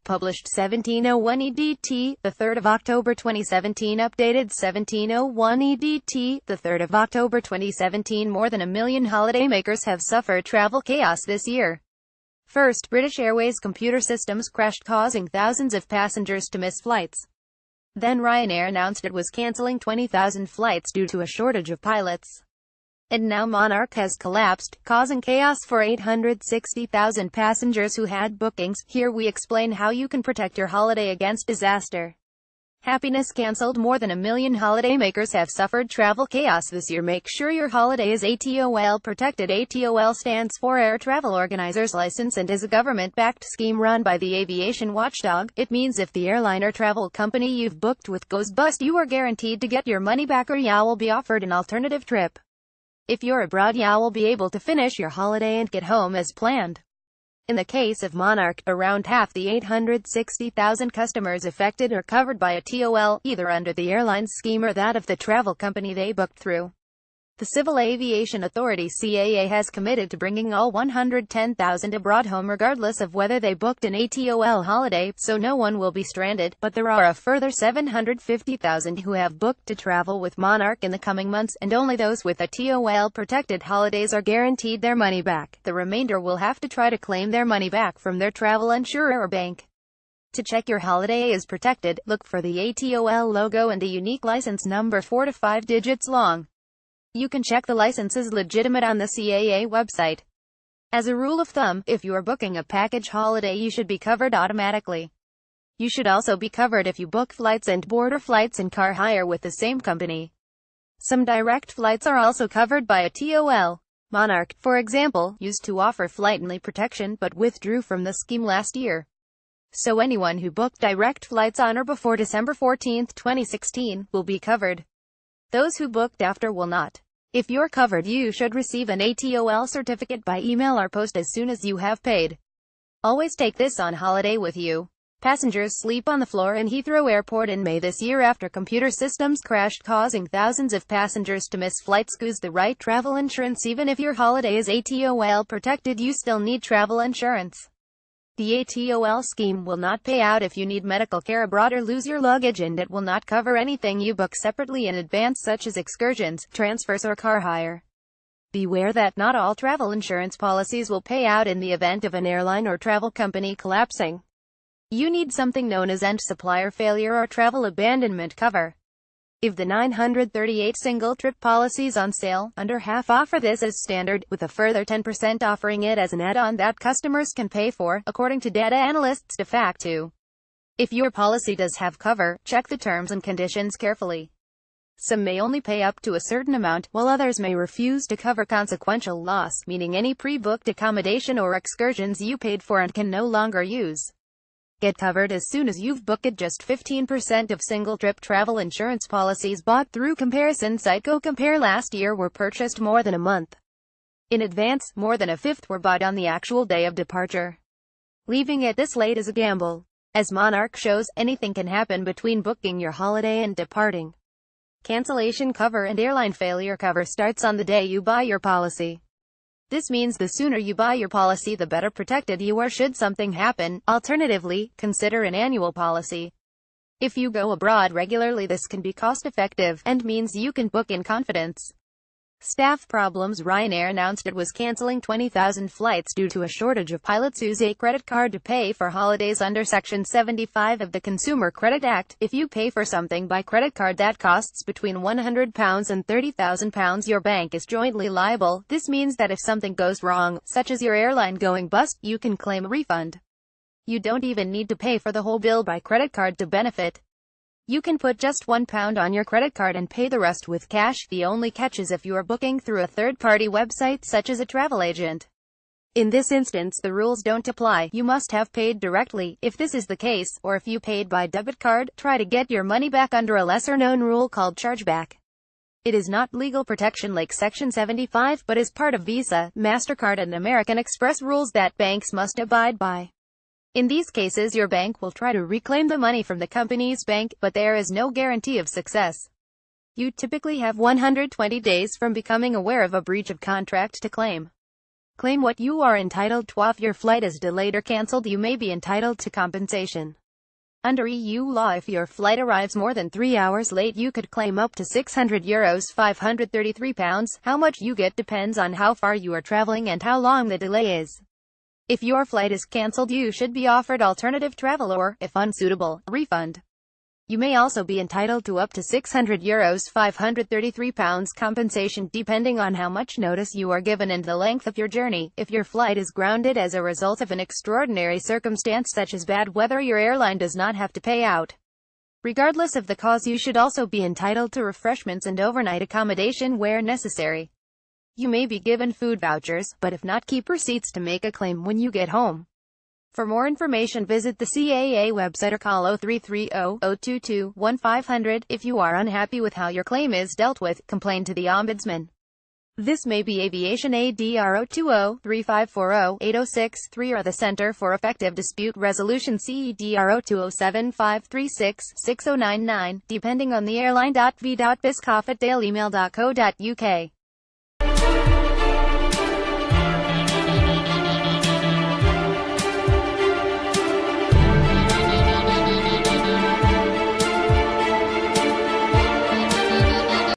published 1701 EDT, the 3rd of October 2017. Updated 1701 EDT, the 3rd of October 2017. More than 1 million holidaymakers have suffered travel chaos this year. First, British Airways computer systems crashed, causing thousands of passengers to miss flights. Then Ryanair announced it was cancelling 20,000 flights due to a shortage of pilots. And now Monarch has collapsed, causing chaos for 860,000 passengers who had bookings. Here we explain how you can protect your holiday against disaster. Happiness cancelled. More than 1 million holidaymakers have suffered travel chaos this year. Make sure your holiday is ATOL protected. ATOL stands for Air Travel Organizers License and is a government-backed scheme run by the aviation watchdog. It means if the airline or travel company you've booked with goes bust, you are guaranteed to get your money back, or you will be offered an alternative trip. If you're abroad, you will be able to finish your holiday and get home as planned. In the case of Monarch, around half the 860,000 customers affected are covered by a TOL, either under the airline's scheme or that of the travel company they booked through. The Civil Aviation Authority (CAA) has committed to bringing all 110,000 abroad home regardless of whether they booked an ATOL holiday, so no one will be stranded, but there are a further 750,000 who have booked to travel with Monarch in the coming months, and only those with ATOL protected holidays are guaranteed their money back. The remainder will have to try to claim their money back from their travel insurer or bank. To check your holiday is protected, look for the ATOL logo and a unique license number 4 to 5 digits long. You can check the license is legitimate on the CAA website. As a rule of thumb, if you are booking a package holiday, you should be covered automatically. You should also be covered if you book flights and border flights and car hire with the same company. Some direct flights are also covered by a TOL. Monarch, for example, used to offer flight-only protection but withdrew from the scheme last year. So anyone who booked direct flights on or before December 14, 2016, will be covered. Those who booked after will not. If you're covered, you should receive an ATOL certificate by email or post as soon as you have paid. Always take this on holiday with you. Passengers sleep on the floor in Heathrow Airport in May this year after computer systems crashed, causing thousands of passengers to miss flights. Choose the right travel insurance. Even if your holiday is ATOL protected, you still need travel insurance. The ATOL scheme will not pay out if you need medical care abroad or lose your luggage, and it will not cover anything you book separately in advance, such as excursions, transfers, or car hire. Beware that not all travel insurance policies will pay out in the event of an airline or travel company collapsing. You need something known as end supplier failure or travel abandonment cover. If the 938 single-trip policies on sale, under half offer this as standard, with a further 10% offering it as an add-on that customers can pay for, according to data analysts de facto. If your policy does have cover, check the terms and conditions carefully. Some may only pay up to a certain amount, while others may refuse to cover consequential loss, meaning any pre-booked accommodation or excursions you paid for and can no longer use. Get covered as soon as you've booked it. Just 15% of single-trip travel insurance policies bought through comparison site GoCompare last year were purchased more than a month in advance. More than a fifth were bought on the actual day of departure. Leaving it this late is a gamble. As Monarch shows, anything can happen between booking your holiday and departing. Cancellation cover and airline failure cover starts on the day you buy your policy. This means the sooner you buy your policy, the better protected you are should something happen. Alternatively, consider an annual policy. If you go abroad regularly, this can be cost-effective, and means you can book in confidence. Staff problems. Ryanair announced it was cancelling 20,000 flights due to a shortage of pilots. Use a credit card to pay for holidays under Section 75 of the Consumer Credit Act. If you pay for something by credit card that costs between £100 and £30,000, your bank is jointly liable. This means that if something goes wrong, such as your airline going bust, you can claim a refund. You don't even need to pay for the whole bill by credit card to benefit. You can put just £1 on your credit card and pay the rest with cash. The only catch is if you are booking through a third-party website such as a travel agent. In this instance, the rules don't apply. You must have paid directly. If this is the case, or if you paid by debit card, try to get your money back under a lesser-known rule called chargeback. It is not legal protection like Section 75, but is part of Visa, MasterCard, and American Express rules that banks must abide by. In these cases, your bank will try to reclaim the money from the company's bank, but there is no guarantee of success. You typically have 120 days from becoming aware of a breach of contract to claim. Claim what you are entitled to. If your flight is delayed or cancelled, you may be entitled to compensation. Under EU law, if your flight arrives more than 3 hours late, you could claim up to €600, £533. How much you get depends on how far you are traveling and how long the delay is. If your flight is cancelled, you should be offered alternative travel or, if unsuitable, a refund. You may also be entitled to up to €600, £533 compensation, depending on how much notice you are given and the length of your journey. If your flight is grounded as a result of an extraordinary circumstance such as bad weather, your airline does not have to pay out. Regardless of the cause, you should also be entitled to refreshments and overnight accommodation where necessary. You may be given food vouchers, but if not, keep receipts to make a claim when you get home. For more information, visit the CAA website or call 0330-022-1500. If you are unhappy with how your claim is dealt with, complain to the Ombudsman. This may be Aviation ADR 020-3540-8063 or the Center for Effective Dispute Resolution CEDR 0207536-6099, depending on the airline. v.biscoff@dailymail.co.uk